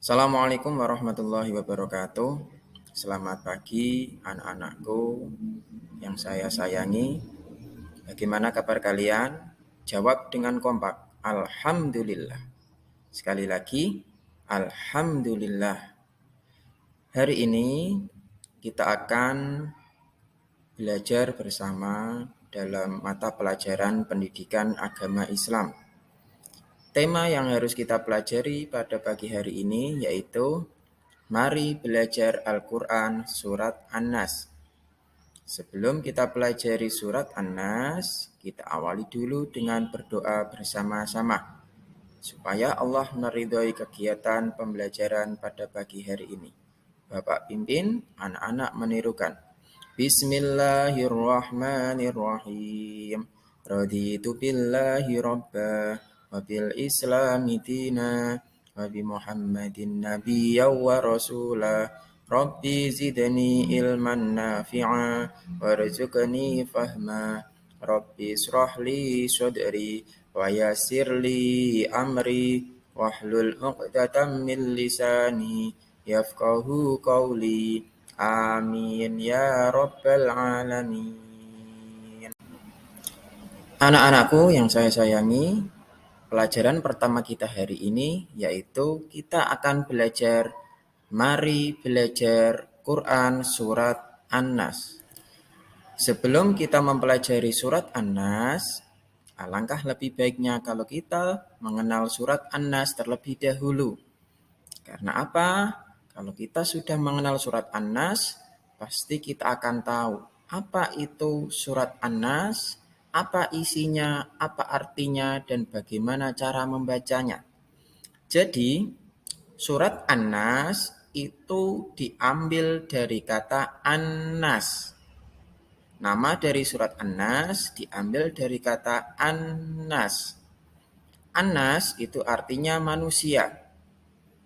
Assalamualaikum warahmatullahi wabarakatuh. Selamat pagi anak-anakku yang saya sayangi. Bagaimana kabar kalian? Jawab dengan kompak. Alhamdulillah. Sekali lagi, Alhamdulillah. Hari ini kita akan belajar bersama dalam mata pelajaran pendidikan agama Islam. Tema yang harus kita pelajari pada pagi hari ini yaitu mari belajar Al-Quran Surat An-Nas. Sebelum kita pelajari Surat An-Nas, kita awali dulu dengan berdoa bersama-sama supaya Allah meridhoi kegiatan pembelajaran pada pagi hari ini. Bapak pimpin, anak-anak menirukan. Bismillahirrahmanirrahim. Raditu billahi rabbah wa bil islami dina wa bi Muhammadin nabiyyan wa rasulah. Rabbi zidni ilman nafi'a warzuqni fahma. Rabbi israh li sadri wa yassir li amri wahlul 'uqdatam min lisani yafqahu qawli. Amin ya rabbal alamin. Anak-anakku yang saya sayangi, pelajaran pertama kita hari ini yaitu kita akan belajar mari belajar Quran surat An-Nas. Sebelum kita mempelajari surat An-Nas, alangkah lebih baiknya kalau kita mengenal surat An-Nas terlebih dahulu. Karena apa? Kalau kita sudah mengenal surat An-Nas, pasti kita akan tahu apa itu surat An-Nas, apa isinya, apa artinya, dan bagaimana cara membacanya. Jadi, surat An-Nas itu diambil dari kata An-Nas. Nama dari surat An-Nas diambil dari kata An-Nas. An-Nas itu artinya manusia.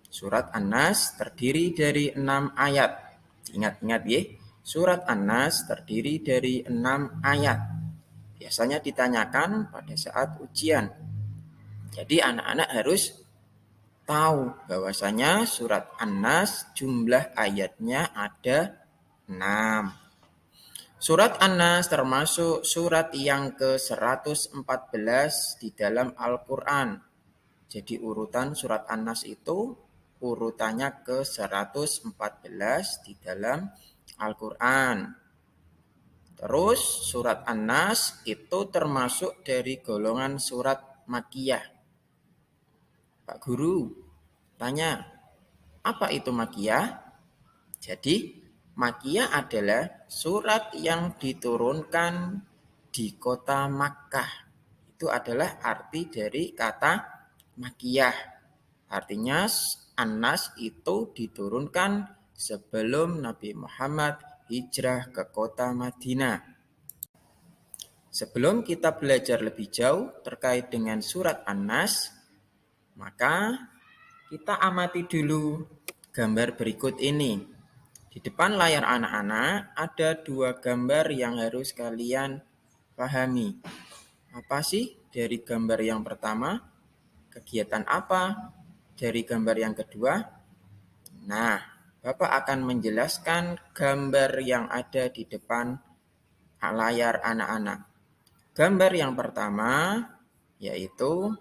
Surat An-Nas terdiri dari 6 ayat. Ingat-ingat ya, surat An-Nas terdiri dari 6 ayat. Biasanya ditanyakan pada saat ujian. Jadi anak-anak harus tahu bahwasanya surat An-Nas jumlah ayatnya ada 6. Surat An-Nas termasuk surat yang ke-114 di dalam Al-Quran. Jadi urutan surat An-Nas itu urutannya ke-114 di dalam Al-Quran. Terus surat An-Nas itu termasuk dari golongan surat Makkiyah. Pak Guru tanya, apa itu Makkiyah? Jadi Makkiyah adalah surat yang diturunkan di kota Makkah. Itu adalah arti dari kata Makkiyah. Artinya An-Nas itu diturunkan sebelum Nabi Muhammad hijrah ke kota Madinah. Sebelum kita belajar lebih jauh terkait dengan surat An-Nas, maka kita amati dulu gambar berikut ini. Di depan layar anak-anak ada 2 gambar yang harus kalian pahami. Apa sih dari gambar yang pertama? Kegiatan apa dari gambar yang kedua? Nah, Bapak akan menjelaskan gambar yang ada di depan layar anak-anak. Gambar yang pertama yaitu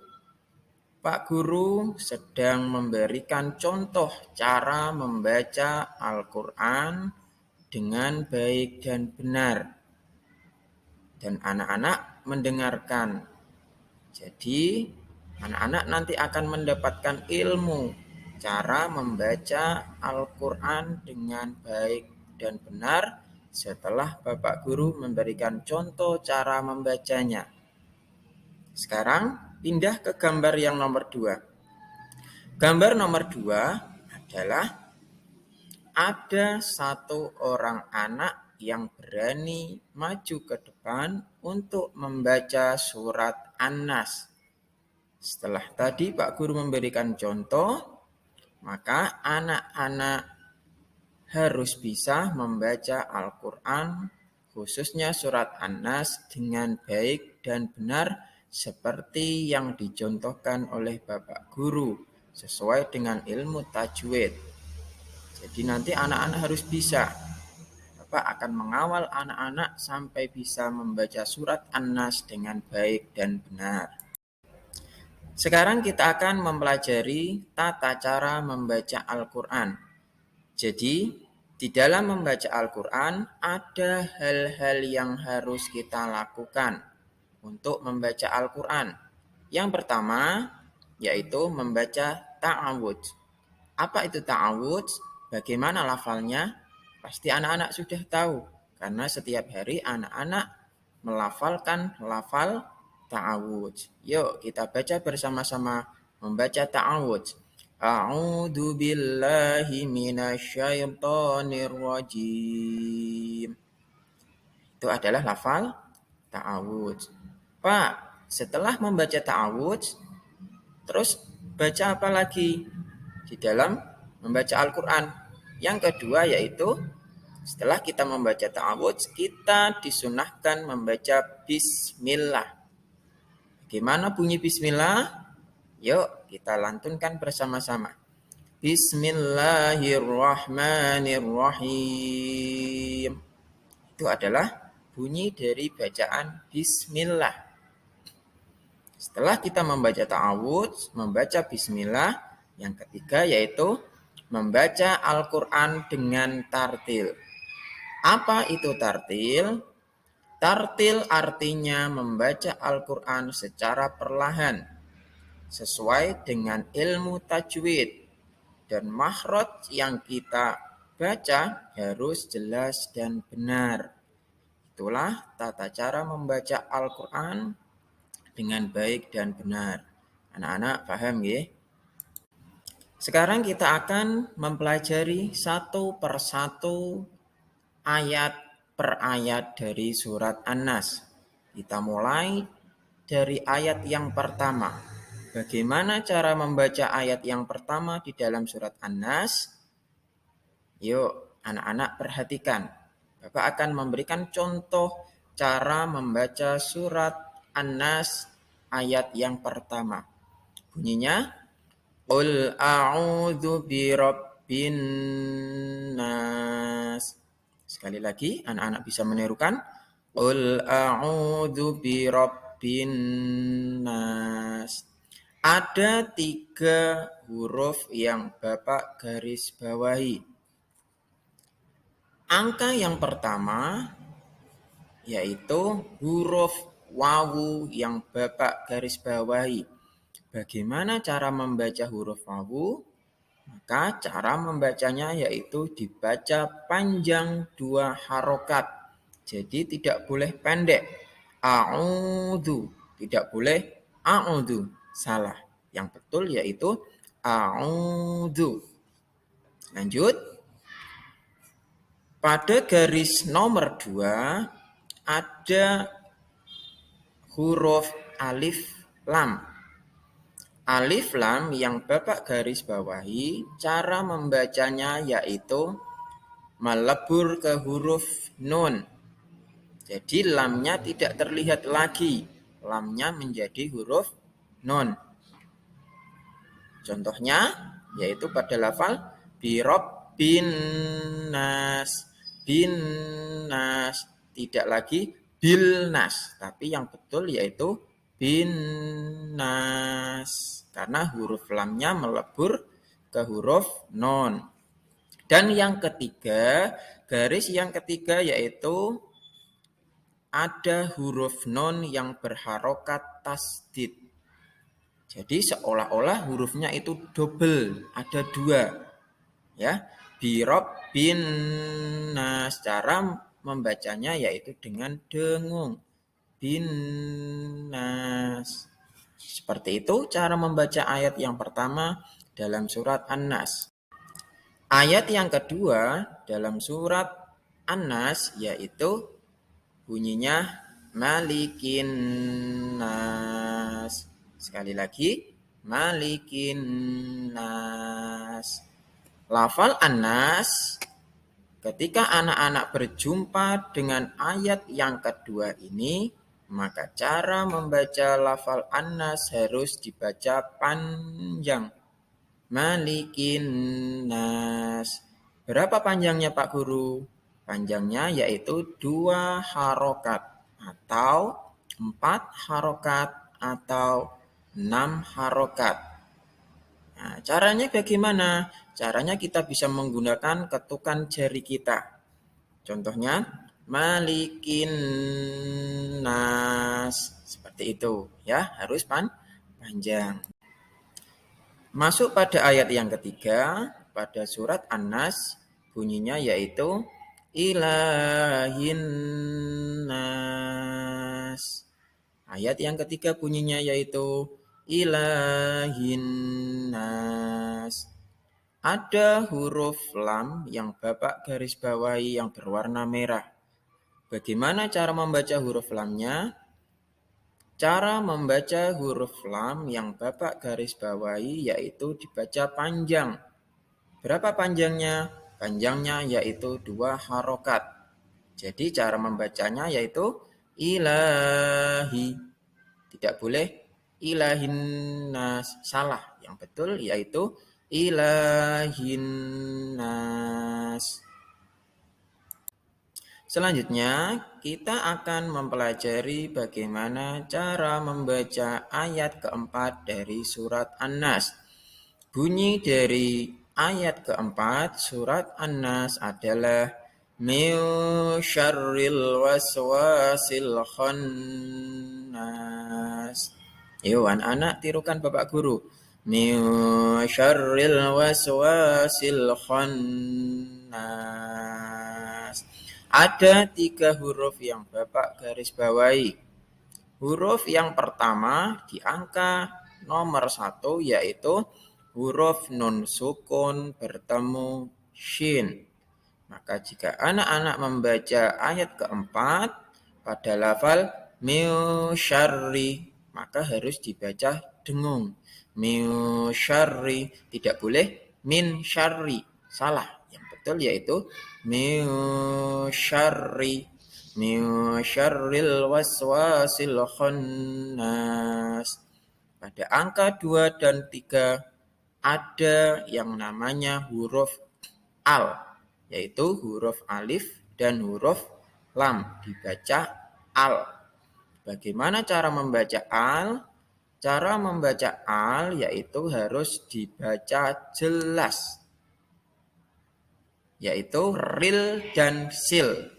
Pak Guru sedang memberikan contoh cara membaca Al-Quran dengan baik dan benar. Dan anak-anak mendengarkan. Jadi, anak-anak nanti akan mendapatkan ilmu cara membaca Al-Quran dengan baik dan benar setelah Bapak Guru memberikan contoh cara membacanya. Sekarang pindah ke gambar yang nomor 2. Gambar nomor 2 adalah ada 1 orang anak yang berani maju ke depan untuk membaca surat An-Nas. Setelah tadi Pak Guru memberikan contoh, maka anak-anak harus bisa membaca Al-Quran, khususnya surat An-Nas dengan baik dan benar seperti yang dicontohkan oleh Bapak Guru. sesuai dengan ilmu tajwid. Jadi nanti anak-anak harus bisa. Bapak akan mengawal anak-anak sampai bisa membaca surat An-Nas dengan baik dan benar. Sekarang kita akan mempelajari tata cara membaca Al-Quran. Jadi, di dalam membaca Al-Quran ada hal-hal yang harus kita lakukan untuk membaca Al-Quran. Yang pertama, yaitu membaca ta'awudz. Apa itu ta'awudz? Bagaimana lafalnya? Pasti anak-anak sudah tahu. Karena setiap hari anak-anak melafalkan lafal ta'awudz. Yuk kita baca bersama-sama membaca ta'awudz. A'udzu billahi minasyaitonir rajim. Itu adalah lafal ta'awudz. Pak, setelah membaca ta'awudz, terus baca apa lagi di dalam membaca Al-Quran? Yang kedua yaitu setelah kita membaca ta'awudz, kita disunahkan membaca bismillah. Bagaimana bunyi bismillah? Yuk kita lantunkan bersama-sama. Bismillahirrahmanirrahim. Itu adalah bunyi dari bacaan bismillah. Setelah kita membaca ta'awudz, membaca bismillah, yang ketiga yaitu membaca Al-Quran dengan tartil. Apa itu tartil? Tartil artinya membaca Al-Quran secara perlahan, sesuai dengan ilmu tajwid. Dan makhraj yang kita baca harus jelas dan benar. Itulah tata cara membaca Al-Quran dengan baik dan benar. Anak-anak paham ya? Sekarang kita akan mempelajari satu persatu ayat per ayat dari surat An-Nas. Kita mulai dari ayat yang pertama. Bagaimana cara membaca ayat yang pertama di dalam surat An-Nas? Yuk, anak-anak perhatikan. Bapak akan memberikan contoh cara membaca surat An-Nas ayat yang pertama. Bunyinya, Qul a'udzu birabbin nas. Sekali lagi, anak-anak bisa menirukan. Qul a'udzu birabbin nas. Ada 3 huruf yang Bapak garis bawahi. Angka yang pertama yaitu huruf wawu yang Bapak garis bawahi. Bagaimana cara membaca huruf wawu? Maka cara membacanya yaitu dibaca panjang 2 harokat. Jadi tidak boleh pendek. A'udzu, tidak boleh a'udzu. Salah. Yang betul yaitu a'udzu. Lanjut. Pada garis nomor 2 ada huruf alif lam. Alif lam yang Bapak garis bawahi, cara membacanya yaitu melebur ke huruf nun. Jadi lamnya tidak terlihat lagi. Lamnya menjadi huruf nun. Contohnya yaitu pada lafal birabbin nas. Bin nas. Tidak lagi bil nas. Tapi yang betul yaitu bin nas. Karena huruf lamnya melebur ke huruf nun. Dan yang ketiga, garis yang ketiga yaitu ada huruf nun yang berharokat tasdid. Jadi seolah-olah hurufnya itu double, ada 2. Ya, birabbin nas. Cara membacanya yaitu dengan dengung. Bin nas. Seperti itu cara membaca ayat yang pertama dalam surat An-Nas. Ayat yang kedua dalam surat An-Nas yaitu bunyinya malikin nas. Sekali lagi, malikin nas. Lafal An-Nas ketika anak-anak berjumpa dengan ayat yang kedua ini, maka cara membaca lafal An-Nas harus dibaca panjang. malikin nas. Berapa panjangnya Pak Guru? Panjangnya yaitu 2 harokat atau 4 harokat atau 6 harokat. Nah, caranya bagaimana? Caranya kita bisa menggunakan ketukan jari kita. Contohnya, malikin nas. Seperti itu ya, harus panjang. Masuk pada ayat yang ketiga, pada surat An-Nas, bunyinya yaitu ilahin nas. Ayat yang ketiga bunyinya yaitu ilahin nas. Ada huruf lam yang Bapak garis bawahi yang berwarna merah. Bagaimana cara membaca huruf lamnya? Cara membaca huruf lam yang Bapak garis bawahi yaitu dibaca panjang. Berapa panjangnya? Panjangnya yaitu 2 harokat. Jadi cara membacanya yaitu ilahi. Tidak boleh ilahin nas. Salah. Yang betul yaitu ilahin nas. Selanjutnya, kita akan mempelajari bagaimana cara membaca ayat keempat dari surat An-Nas. Bunyi dari ayat keempat surat An-Nas adalah min syarril waswasil khannas. Yuk anak-anak tirukan Bapak Guru. Min syarril waswasil khannas. Ada 3 huruf yang Bapak garis bawahi. Huruf yang pertama di angka nomor 1 yaitu huruf nun sukun bertemu shin. Maka jika anak-anak membaca ayat keempat pada lafal min syarri, maka harus dibaca dengung. Min syarri, tidak boleh min syarri. Salah. Yang betul yaitu min syarri. Min syarril waswasil khannas. Pada angka 2 dan 3 ada yang namanya huruf al, yaitu huruf alif dan huruf lam, dibaca al. Bagaimana cara membaca al? Cara membaca al yaitu harus dibaca jelas, yaitu ril dan sil.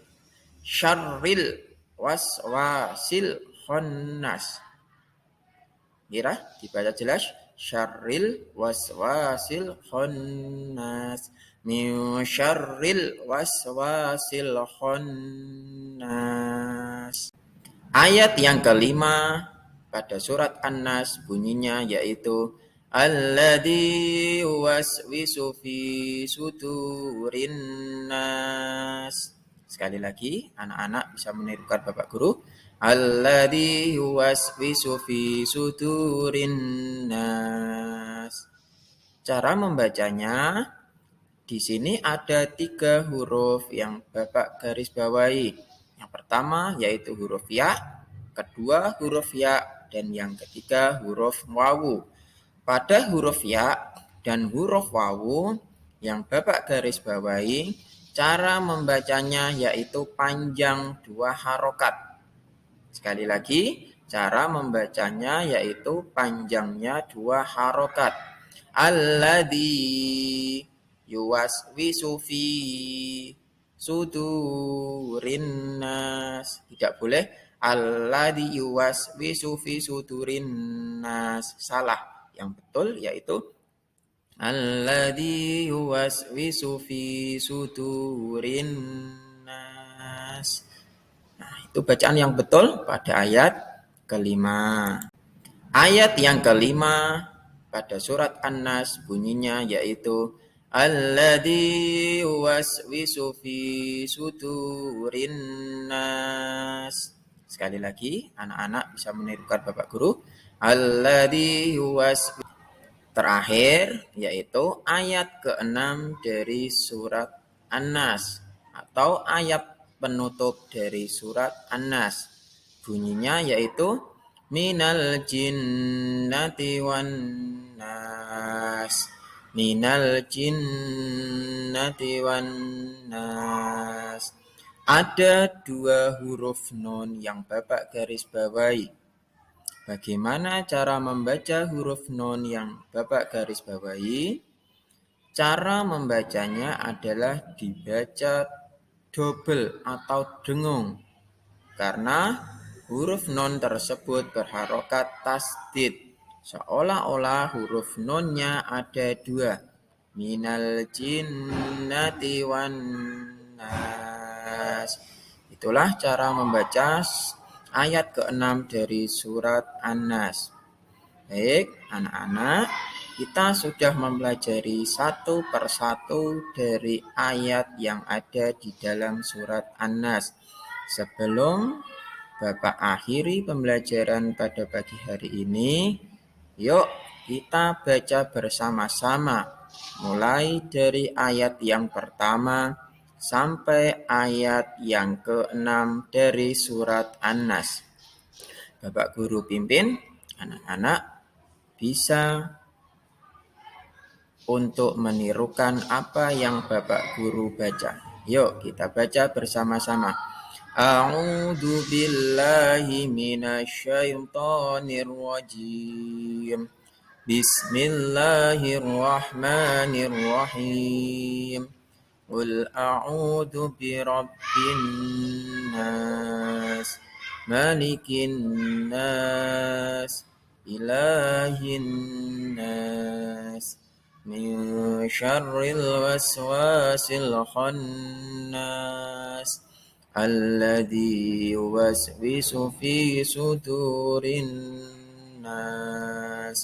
Syarril waswasil khannas. Kira dibaca jelas. Syarril waswasil khannas. Min syarril waswasil khannas. Ayat yang kelima pada surat An-Nas bunyinya yaitu alladzi waswisu fi sudurin nas. Sekali lagi, anak-anak bisa menirukan Bapak Guru. Alladzi waswisu fi sudurin nas. Cara membacanya, di sini ada 3 huruf yang Bapak garis bawahi. Yang pertama yaitu huruf ya, kedua huruf ya, dan yang ketiga huruf wawu. Pada huruf ya dan huruf wawu yang Bapak garis bawahi, cara membacanya yaitu panjang 2 harokat. Sekali lagi, cara membacanya yaitu panjangnya 2 harokat. Alladzi yuwaswisu fi sudurin nas. Tidak boleh alladzi yuwaswisu fi sudurin nas. Salah. Yang betul yaitu alladzi yuwaswisu fi sudurin nas. Nah, itu bacaan yang betul pada ayat kelima. Ayat yang kelima pada surat An-Nas bunyinya yaitu alladzi yuwaswisu fi sudurin nas. Sekali lagi, anak-anak bisa menirukan Bapak Guru. Alladzi yuwaswisu. Terakhir yaitu ayat ke-6 dari surat An-Nas atau ayat penutup dari surat An-Nas. Bunyinya yaitu minal jinnati wan nas. minal jinnati wan nas. Ada dua huruf nun yang Bapak garis bawahi. Bagaimana cara membaca huruf nun yang Bapak garis bawahi? Cara membacanya adalah dibaca double atau dengung. Karena huruf nun tersebut berharokat tasdid. Seolah-olah huruf nunnya ada dua. Minal jinnati wan nas. Itulah cara membaca ayat ke-6 dari surat An-Nas. Baik, anak-anak, kita sudah mempelajari satu persatu dari ayat yang ada di dalam surat An-Nas. Sebelum Bapak akhiri pembelajaran pada pagi hari ini, yuk kita baca bersama-sama mulai dari ayat yang pertama sampai ayat yang ke-6 dari surat An-Nas. Bapak Guru pimpin, anak-anak bisa untuk menirukan apa yang Bapak Guru baca. Yuk kita baca bersama-sama. A'udzu billahi minasyaitonir rajim. Bismillahirrahmanirrahim. Qul a'udzu birabbin nas, malikin nas, ilahin nas, min syarril waswasil khannas, alladzi yuwaswisu fi sudurin nas,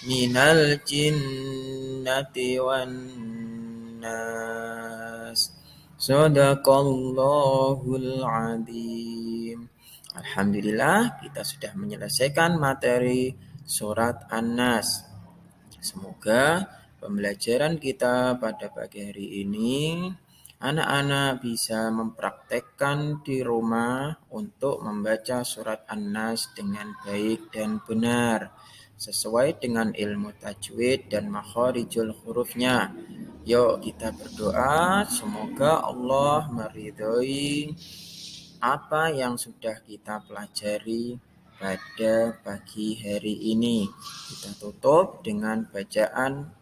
minal jinnati wan nas. Shadaqallahul adzim. Alhamdulillah, kita sudah menyelesaikan materi surat An-Nas. Semoga pembelajaran kita pada pagi hari ini anak-anak bisa mempraktekkan di rumah untuk membaca surat An-Nas dengan baik dan benar sesuai dengan ilmu tajwid dan makharijul hurufnya. Yuk kita berdoa semoga Allah meridhoi apa yang sudah kita pelajari pada pagi hari ini. Kita tutup dengan bacaan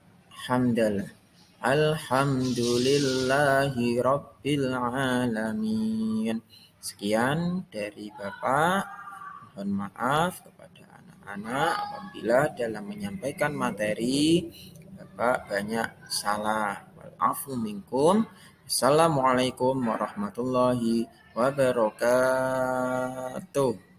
hamdalah. Alhamdulillahi rabbil alamin. Sekian dari Bapak. Mohon maaf kepada anak-anak apabila dalam menyampaikan materi Bapak banyak salah. Walafu minkum. Assalamualaikum warahmatullahi wabarakatuh.